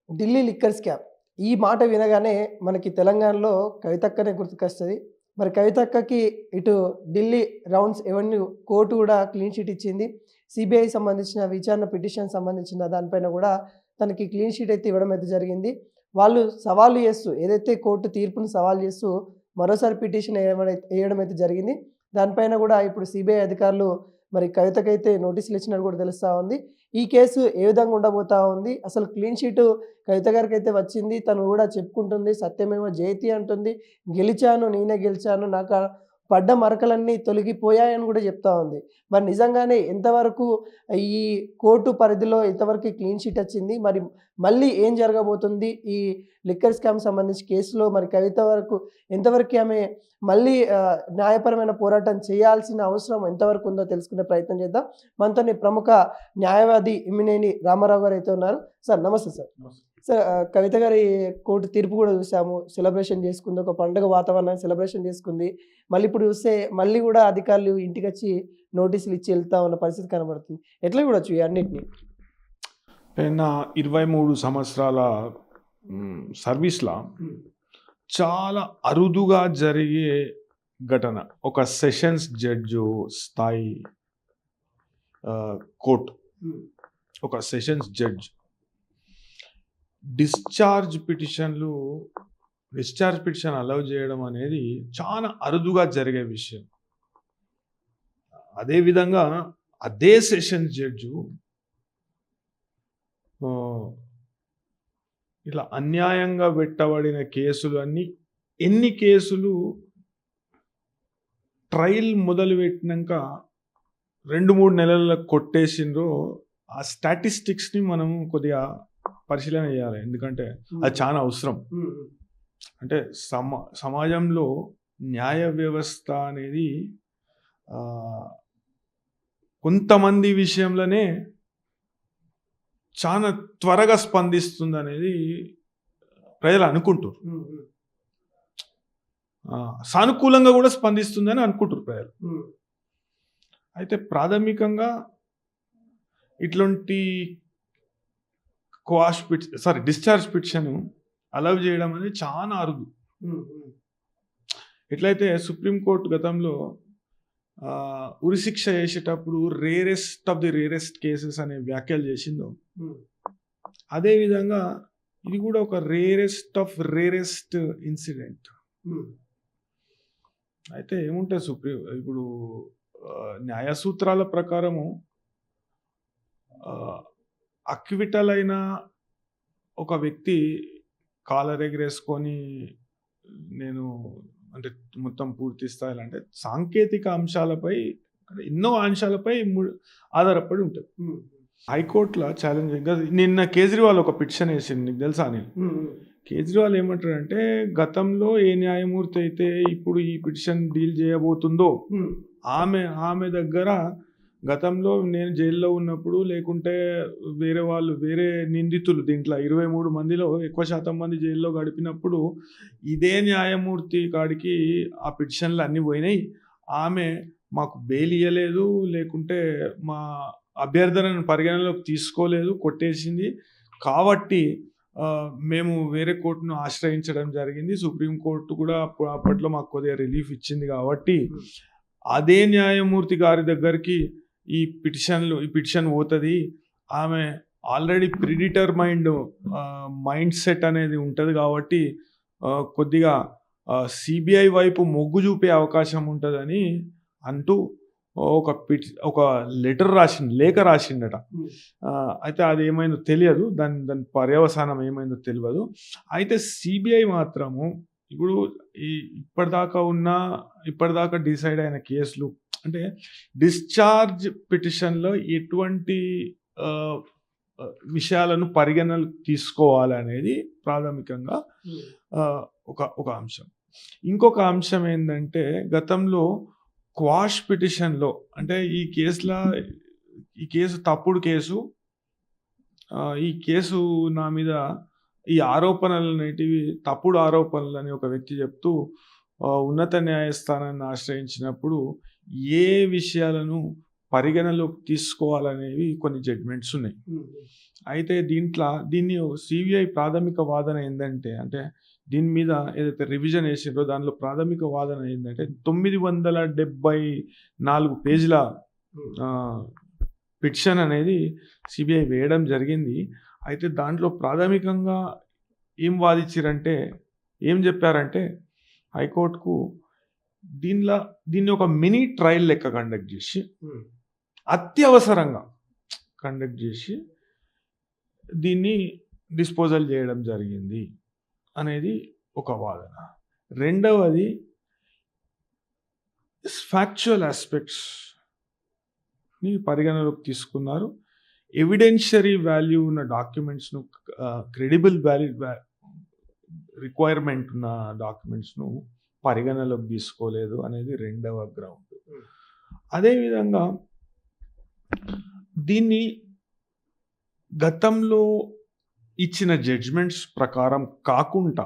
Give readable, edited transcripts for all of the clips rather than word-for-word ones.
Delhi liquor scam. ఈ మాట వినగానే మనకి తెలంగాణలో కవితక్కనే గుర్తుకొస్తది. మరి కవితక్కకి ఇటు ఢిల్లీ రౌండ్స్ ఎవెన్యూ కోర్ట్ గూడా క్లీన్ చిట్ ఇచ్చింది. సీబీఐ సంబంధించిన విచారణ పిటిషన్ సంబంధించిన దానిపైన గూడా తనకి క్లీన్ చిట్ అయితే ఇవ్వడం అయితే జరిగింది. వాళ్ళు సవాలు చేస్తూ ఏదైతే కోర్టు తీర్పును సవాలు చేస్తూ మరోసారి పిటిషన్ ఎయడం అయితే జరిగింది. దానిపైన గూడా ఇప్పుడు సీబీఐ అధికారులు మరి కవితకైతే నోటీసులు ఇచ్చినట్టు కూడా తెలుస్తా ఉంది. ఈ కేసు ఏ విధంగా ఉండబోతా ఉంది? అసలు క్లీన్ చిట్ కవిత గారికైతే వచ్చింది. తను గూడా చెప్పుకుంటుంది. సత్యమేవ జయతి అంటుంది. గెలిచాను, నేనే గెలిచాను. పడ్డ మరకలన్నీ తొలగిపోయాయని గూడా చెప్తా ఉంది. మరి నిజంగానే ఎంతవరకు ఈ కోర్టు పరిధిలో ఎంతవరకు క్లీన్ చిట్ వచ్చింది? మరి మళ్ళీ ఏం జరగబోతుంది? ఈ లిక్కర్ స్కామ్ సంబంధించి కేసులో మరి కవిత వరకు ఎంతవరకు ఆమె మళ్ళీ న్యాయపరమైన పోరాటం చేయాల్సిన అవసరం ఎంతవరకు ఉందో తెలుసుకునే ప్రయత్నం చేద్దాం. మనతోని ప్రముఖ న్యాయవాది ఇమ్మినేని రామారావు గారు అయితే ఉన్నారు. సార్ నమస్తే సార్. సార్ కవిత గారి కోర్టు తీర్పు కూడా చూసాము. సెలబ్రేషన్ చేసుకుంది. ఒక పండుగ వాతావరణాన్ని సెలబ్రేషన్ చేసుకుంది. మళ్ళీ ఇప్పుడు చూస్తే మళ్ళీ కూడా అధికారులు ఇంటికొచ్చి నోటీసులు ఇచ్చి వెళ్తా ఉన్న పరిస్థితి కనబడుతుంది. ఎట్లా చూడొచ్చు ఈ అన్నిటిని? నా 23 సంవత్సరాల సర్వీస్‌లా చాలా అరుదుగా జరిగే ఘటన. ఒక సెషన్స్ జడ్జు స్థాయి కోర్ట్, ఒక sessions judge discharge petition allow చేయడం అనేది చాలా అరుదుగా జరిగే విషయం. అదేవిధంగా అదే సెషన్స్ జడ్జు ఇలా అన్యాయంగా పెట్టబడిన కేసులు ఎన్ని కేసులు ట్రయల్ మొదలుపెట్టినాక 2-3 నెలలకు కొట్టేసిండ్రో ఆ స్టాటిస్టిక్స్ని మనం కొద్దిగా పరిశీలన చేయాలి. ఎందుకంటే అది చాలా అవసరం. అంటే సమాజంలో న్యాయ వ్యవస్థ అనేది కొంతమంది విషయంలోనే చాలా త్వరగా స్పందిస్తుంది అనేది ప్రజలు అనుకుంటారు. సానుకూలంగా కూడా స్పందిస్తుందని అనుకుంటారు ప్రజలు. అయితే ప్రాథమికంగా ఇట్లాంటి డిశ్చార్జ్ పిటిషన్ అలౌ చేయడం అనేది చాలా అరుదు. ఎట్లయితే సుప్రీంకోర్టు గతంలో ఉరిశిక్ష చేసేటప్పుడు rarest of the rarest cases అనే వ్యాఖ్యలు చేసిందో, అదేవిధంగా ఇది కూడా ఒక రేరెస్ట్ ఆఫ్ రేరెస్ట్ ఇన్సిడెంట్. అయితే ఏముంటుంది ఇప్పుడు న్యాయ సూత్రాల ప్రకారము అక్విటల్ అయిన ఒక వ్యక్తి కాలర్ ఎగరేసుకొని నేను అంటే మొత్తం పూర్తి స్థాయిలో అంటే సాంకేతిక అంశాలపై ఎన్నో అంశాలపై ఆధారపడి ఉంటుంది. హైకోర్టులో ఛాలెంజ్ నిన్న కేజ్రీవాల్ ఒక పిటిషన్ వేసింది, నీకు తెలుసా? నేను కేజ్రీవాల్ ఏమంటాడంటే, గతంలో ఏ న్యాయమూర్తి అయితే ఇప్పుడు ఈ పిటిషన్ డీల్ చేయబోతుందో ఆమె దగ్గర గతంలో నేను జైల్లో ఉన్నప్పుడు లేకుంటే వేరే నిందితులు దీంట్లో 23 మందిలో ఎక్కువ శాతం మంది జైల్లో గడిపినప్పుడు ఇదే న్యాయమూర్తి కాడికి ఆ పిటిషన్లు అన్నీ పోయినాయి. ఆమె మాకు బెయిల్ ఇవ్వలేదు, లేకుంటే మా అభ్యర్థనను పరిగణలోకి తీసుకోలేదు, కొట్టేసింది. కాబట్టి మేము వేరే కోర్టును ఆశ్రయించడం జరిగింది. సుప్రీంకోర్టు కూడా అప్పట్లో మాకు కొద్దిగా రిలీఫ్ ఇచ్చింది. కాబట్టి అదే న్యాయమూర్తి గారి దగ్గరికి ఈ పిటిషన్ పోతుంది. ఆమె ఆల్రెడీ ప్రిడిటర్మైండ్ మైండ్ సెట్ అనేది ఉంటుంది. కాబట్టి కొద్దిగా సిబిఐ వైపు మొగ్గు చూపే అవకాశం ఉంటుందని అంటూ ఒక లేఖ రాసిండట. అయితే అది ఏమైందో తెలియదు, దాని పర్యవసానం ఏమైందో తెలియదు. అయితే సిబిఐ మాత్రము ఇప్పుడు ఇప్పటిదాకా డిసైడ్ అయిన కేసులు అంటే డిశ్చార్జ్ పిటిషన్లో ఎటువంటి విషయాలను పరిగణనకు తీసుకోవాలనేది ప్రాథమికంగా ఒక అంశం. ఇంకొక అంశం ఏంటంటే, గతంలో క్వాష్ పిటిషన్లో అంటే ఈ కేసు తప్పుడు కేసు, ఈ కేసు నా మీద ఈ ఆరోపణలు అనేటివి తప్పుడు ఆరోపణలు అని ఒక వ్యక్తి చెప్తూ ఉన్నత న్యాయస్థానాన్ని ఆశ్రయించినప్పుడు ఏ విషయాలను పరిగణలోకి తీసుకోవాలనేవి కొన్ని జడ్జ్మెంట్స్ ఉన్నాయి. అయితే దీన్ని సిబిఐ ప్రాథమిక వాదన ఏంటంటే, అంటే దీని మీద ఏదైతే రివిజన్ వేసిండ్రో దానిలో ప్రాథమిక వాదన ఏంటంటే 974 పేజీల పిటిషన్ అనేది సిబిఐ వేయడం జరిగింది. అయితే దాంట్లో ప్రాథమికంగా ఏం చెప్పారంటే హైకోర్టుకు దీన్ని ఒక మినీ ట్రయల్ లెక్క కండక్ట్ చేసి అత్యవసరంగా కండక్ట్ చేసి దీన్ని డిస్పోజల్ చేయడం జరిగింది అనేది ఒక వాదన. రెండవది ఫ్యాక్చువల్ ఆస్పెక్ట్స్ని పరిగణలోకి తీసుకున్నారు. ఎవిడెన్షియరీ వాల్యూ ఉన్న డాక్యుమెంట్స్ను, క్రెడిబుల్ రిక్వైర్మెంట్ ఉన్న డాక్యుమెంట్స్ను పరిగణలోకి తీసుకోలేదు అనేది రెండవ గ్రౌండ్. అదేవిధంగా దీన్ని గతంలో ఇచ్చిన జడ్జ్మెంట్స్ ప్రకారం కాకుండా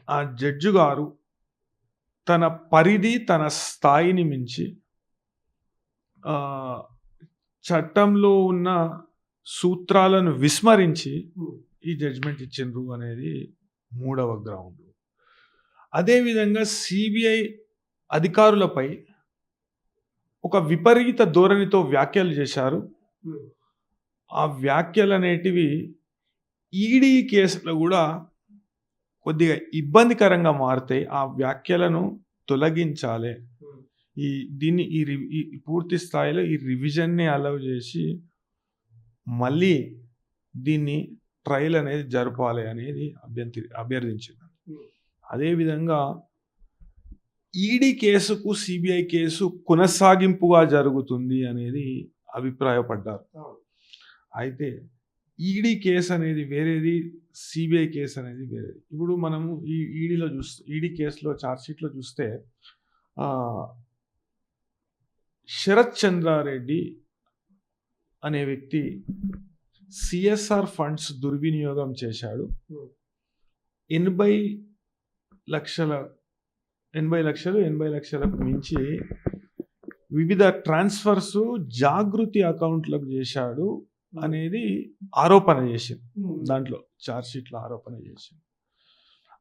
ఆ జడ్జి గారు తన పరిధి, తన స్థాయిని మించి చట్టంలో ఉన్న సూత్రాలను విస్మరించి ఈ జడ్జ్మెంట్ ఇచ్చిండ్రు అనేది మూడవ గ్రౌండ్. అదేవిధంగా సిబిఐ అధికారులపై ఒక విపరీత ధోరణితో వ్యాఖ్యలు చేశారు. ఆ వ్యాఖ్యలు అనేటివి ఈడీ కేసులో కూడా కొద్దిగా ఇబ్బందికరంగా మారుతాయి. ఆ వ్యాఖ్యలను తొలగించాలి. ఈ పూర్తి స్థాయిలో ఈ రివిజన్ని అలౌ చేసి మళ్ళీ దీన్ని ట్రయల్ అనేది జరపాలి అనేది అభ్యర్థించింది. అదేవిధంగా ఈడీ కేసుకు సిబిఐ కేసు కొనసాగింపుగా జరుగుతుంది అనేది అభిప్రాయపడ్డారు. అయితే ఈడీ కేసు అనేది వేరేది, సిబిఐ కేసు అనేది వేరేది. ఇప్పుడు మనము ఈ ఈడీ కేసులో ఛార్జ్షీట్లో చూస్తే శరత్ చంద్రారెడ్డి అనే వ్యక్తి సిఎస్ఆర్ ఫండ్స్ దుర్వినియోగం చేశాడు. 80 లక్షలకు మించి వివిధ ట్రాన్స్ఫర్స్ జాగృతి అకౌంట్లకు చేశాడు అనేది ఆరోపణ చేసింది. దాంట్లో ఛార్జ్షీట్లో ఆరోపణ చేసింది.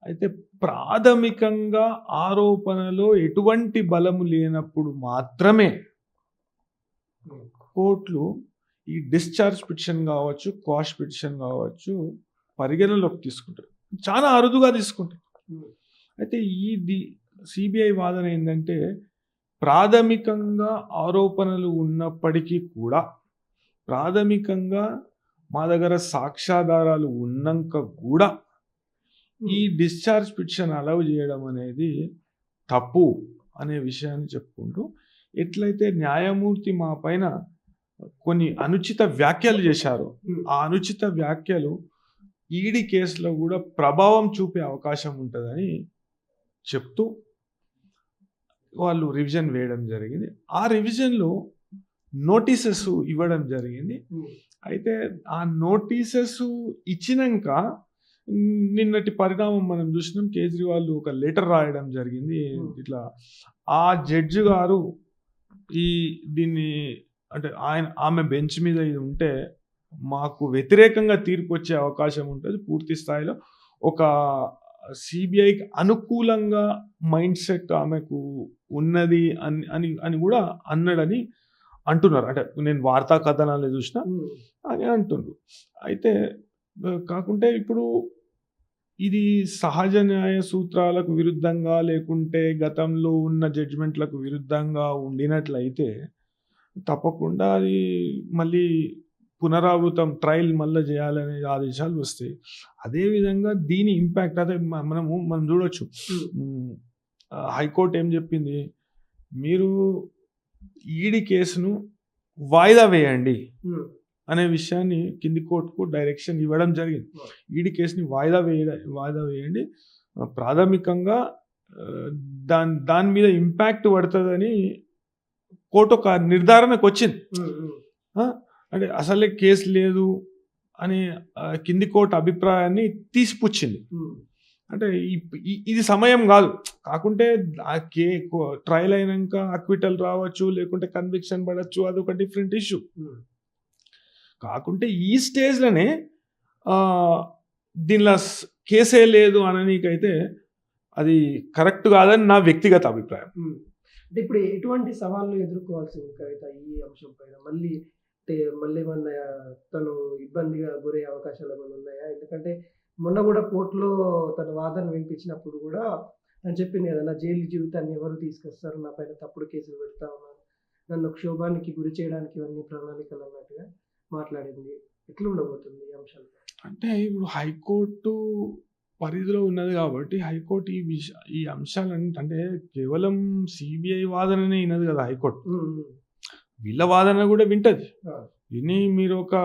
అయితే ప్రాథమికంగా ఆరోపణలో ఎటువంటి బలము లేనప్పుడు మాత్రమే కోర్టులు ఈ డిశ్చార్జ్ పిటిషన్ కావచ్చు, క్వాష్ పిటిషన్ కావచ్చు పరిగణలోకి తీసుకుంటారు. చాలా అరుదుగా తీసుకుంటారు. అయితే సిబిఐ వాదన ఏంటంటే, ప్రాథమికంగా ఆరోపణలు ఉన్నప్పటికీ కూడా, ప్రాథమికంగా మా దగ్గర సాక్ష్యాధారాలు ఉన్నాక కూడా ఈ డిశ్చార్జ్ పిటిషన్ అలౌ చేయడం అనేది తప్పు అనే విషయాన్ని చెప్పుకుంటూ, ఎట్లయితే న్యాయమూర్తి మా పైన కొన్ని అనుచిత వ్యాఖ్యలు చేశారో ఆ అనుచిత వ్యాఖ్యలు ఈడీ కేసులో కూడా ప్రభావం చూపే అవకాశం ఉంటుందని చెప్తూ వాళ్ళు రివిజన్ వేయడం జరిగింది. ఆ రివిజన్లో నోటీసెస్ ఇవ్వడం జరిగింది. అయితే ఆ నోటీసెస్ ఇచ్చినాక నిన్నటి పరిణామం మనం చూసినాం. కేజ్రీవాల్ ఒక లెటర్ రాయడం జరిగింది. ఇట్లా ఆ జడ్జి గారు దీన్ని అంటే ఆమె బెంచ్ మీద ఇది ఉంటే మాకు వ్యతిరేకంగా తీర్పు వచ్చే అవకాశం ఉంటుంది, పూర్తి స్థాయిలో ఒక సిబిఐకి అనుకూలంగా మైండ్ సెట్ ఆమెకు ఉన్నది అని కూడా అన్నాడని అంటున్నారు. అంటే నేను వార్తా కథనాలు చూసిన అని అంటుండ్రు. అయితే కాకుంటే ఇప్పుడు ఇది సహజ న్యాయ సూత్రాలకు విరుద్ధంగా లేకుంటే గతంలో ఉన్న జడ్జిమెంట్లకు విరుద్ధంగా ఉండినట్లయితే తప్పకుండా అది మళ్ళీ పునరావృతం ట్రయల్ మళ్ళీ చేయాలనే ఆదేశాలు వస్తాయి. అదేవిధంగా దీని ఇంపాక్ట్ అదే మనం చూడొచ్చు. హైకోర్టు ఏం చెప్పింది, మీరు ఈడీ కేసును వాయిదా వేయండి అనే విషయాన్ని కింది కోర్టుకు డైరెక్షన్ ఇవ్వడం జరిగింది. ఈడీ కేసుని వాయిదా వేయండి, ప్రాథమికంగా దాని మీద ఇంపాక్ట్ పడుతుందని కోర్టు ఒక నిర్ధారణకు వచ్చింది. అంటే అసలే కేసు లేదు అని కింది కోర్టు అభిప్రాయాన్ని తీసిపుచ్చింది. అంటే ఇది సమయం కాదు. కాకుంటే ఆ ట్రయల్ అయినాక అక్విటల్ రావచ్చు, లేకుంటే కన్విక్షన్ పడచ్చు, అదొక డిఫరెంట్ ఇష్యూ. కాకుంటే ఈ స్టేజ్‌లోనే దీనిలో కేసే లేదు అననీకైతే అది కరెక్ట్ కాదని నా వ్యక్తిగత అభిప్రాయం. అంటే ఇప్పుడు ఎటువంటి సవాళ్ళు ఎదుర్కోవాల్సింది కవిత ఈ అంశం పైన? మళ్ళీ ఏమన్నా తను ఇబ్బందిగా గురయ్యే అవకాశాలు ఏమైనా ఉన్నాయా? ఎందుకంటే మొన్న కూడా కోర్టులో తన వాదన వినిపించినప్పుడు కూడా తను చెప్పింది కదా, నా జైలు జీవితాన్ని ఎవరు తీసుకొస్తారు, నా పైన తప్పుడు కేసులు పెడతా ఉన్నారు, నన్ను క్షోభానికి గురి చేయడానికి ఇవన్నీ ప్రణాళికలు అన్నట్టుగా మాట్లాడింది. ఎట్లా ఉండబోతుంది ఈ అంశాలు? అంటే ఇప్పుడు హైకోర్టు పరిధిలో ఉన్నది కాబట్టి హైకోర్టు ఈ అంశాలను అంటే కేవలం సిబిఐ వాదననే వినదు కదా హైకోర్టు. వీళ్ళ వాదన కూడా వింటది. విని మీరు ఒక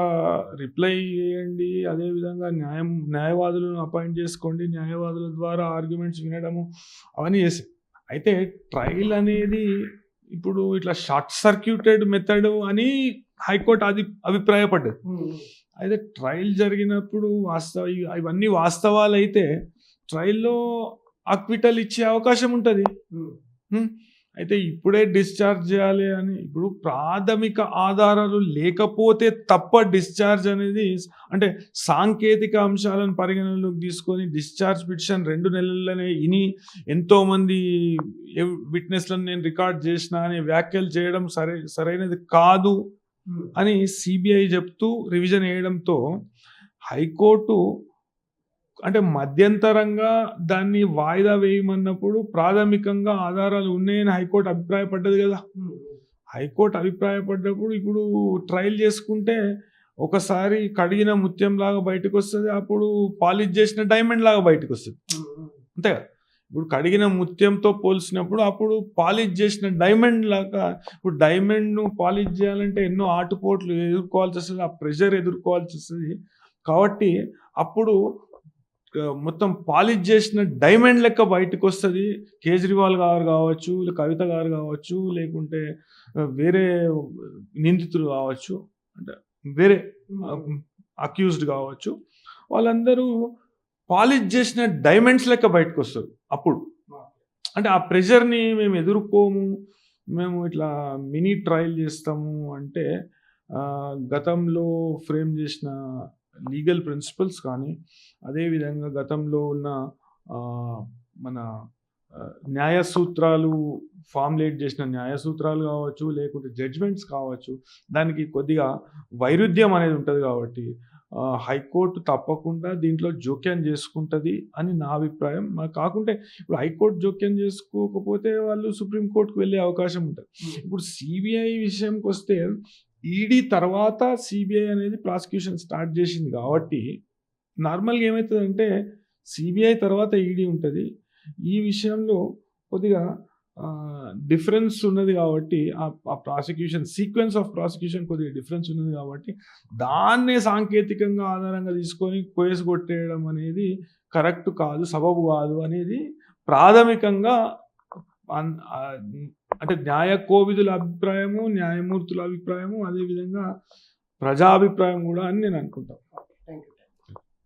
రిప్లై చేయండి, అదేవిధంగా న్యాయవాదులను అపాయింట్ చేసుకోండి, న్యాయవాదుల ద్వారా ఆర్గ్యుమెంట్స్ వినడము అవన్నీ చేసి. అయితే ట్రయల్ అనేది ఇప్పుడు ఇట్లా షార్ట్ సర్క్యూటెడ్ మెథడ్ అని హైకోర్టు అది అభిప్రాయపడ్డది. అయితే ట్రయల్ జరిగినప్పుడు ఇవన్నీ వాస్తవాలు అయితే ట్రయల్లో అక్విటల్ ఇచ్చే అవకాశం ఉంటుంది. అయితే ఇప్పుడే డిశ్చార్జ్ చేయాలి అని ఇప్పుడు ప్రాథమిక ఆధారాలు లేకపోతే తప్ప డిశ్చార్జ్ అనేది అంటే సాంకేతిక అంశాలను పరిగణనలోకి తీసుకొని డిశ్చార్జ్ పిటిషన్ 2 నెలల్లోనే ఎంతోమంది విట్నెస్లను నేను రికార్డ్ చేసిన అని వ్యాఖ్యలు చేయడం సరైనది కాదు అని సిబిఐ చెప్తూ రివిజన్ వేయడంతో హైకోర్టు అంటే మధ్యంతరంగా దాన్ని వాయిదా వేయమన్నప్పుడు ప్రాథమికంగా ఆధారాలు ఉన్నాయని హైకోర్టు అభిప్రాయపడ్డది కదా. హైకోర్టు అభిప్రాయపడ్డప్పుడు ఇప్పుడు ట్రయల్ చేసుకుంటే ఒకసారి కడిగిన ముత్యం లాగా బయటకు వస్తుంది, అప్పుడు పాలిష్ చేసిన డైమండ్ లాగా బయటకు వస్తుంది. అంతే కదా. ఇప్పుడు కడిగిన ముత్యంతో పోల్చినప్పుడు అప్పుడు పాలిష్ చేసిన డైమండ్ లాగా, ఇప్పుడు డైమండ్ను పాలిష్ చేయాలంటే ఎన్నో ఆటుపోట్లు ఎదుర్కోవాల్సి వస్తుంది, ఆ ప్రెషర్ ఎదుర్కోవాల్సి వస్తుంది. కాబట్టి అప్పుడు మొత్తం పాలిష్ చేసిన డైమండ్ లెక్క బయటకు వస్తుంది. కేజ్రీవాల్ గారు కావచ్చు, కవిత గారు కావచ్చు, లేకుంటే వేరే నిందితులు కావచ్చు, అంటే వేరే అక్యూజ్డ్ కావచ్చు, వాళ్ళందరూ పాలిష్ చేసిన డైమండ్స్ లెక్క బయటకు వస్తారు. అప్పుడు అంటే ఆ ప్రెషర్ని మేము ఎదుర్కోము, మేము ఇట్లా మినీ ట్రయల్ చేస్తాము అంటే గతంలో ఫ్రేమ్ చేసిన లీగల్ ప్రిన్సిపల్స్ కానీ, అదేవిధంగా గతంలో ఉన్న మన న్యాయ సూత్రాలు ఫార్ములేట్ చేసిన న్యాయ సూత్రాలు కావచ్చు, లేకుంటే జడ్జ్మెంట్స్ కావచ్చు, దానికి కొద్దిగా వైరుధ్యం అనేది ఉంటుంది. కాబట్టి హైకోర్టు తప్పకుండా దీంట్లో జోక్యం చేసుకుంటుంది అని నా అభిప్రాయం. కాకుంటే ఇప్పుడు హైకోర్టు జోక్యం చేసుకోకపోతే వాళ్ళు సుప్రీంకోర్టుకు వెళ్ళే అవకాశం ఉంటుంది. ఇప్పుడు సిబిఐ విషయంకి వస్తే ఈడీ తర్వాత సిబిఐ అనేది ప్రాసిక్యూషన్ స్టార్ట్ చేసింది కాబట్టి నార్మల్గా ఏమవుతుందంటే సిబిఐ తర్వాత ఈడీ ఉంటుంది. ఈ విషయంలో కొద్దిగా డిఫరెన్స్ ఉన్నది కాబట్టి ఆ ప్రాసిక్యూషన్ సీక్వెన్స్ ఆఫ్ ప్రాసిక్యూషన్ కొద్దిగా డిఫరెన్స్ ఉన్నది కాబట్టి దాన్నే సాంకేతికంగా ఆధారంగా తీసుకొని కేసు కొట్టేయడం అనేది కరెక్ట్ కాదు, సబబు కాదు అనేది ప్రాథమికంగా అంటే న్యాయ కోవిదుల అభిప్రాయము, న్యాయమూర్తుల అభిప్రాయము, అదేవిధంగా ప్రజాభిప్రాయం కూడా అని నేను అనుకుంటాను.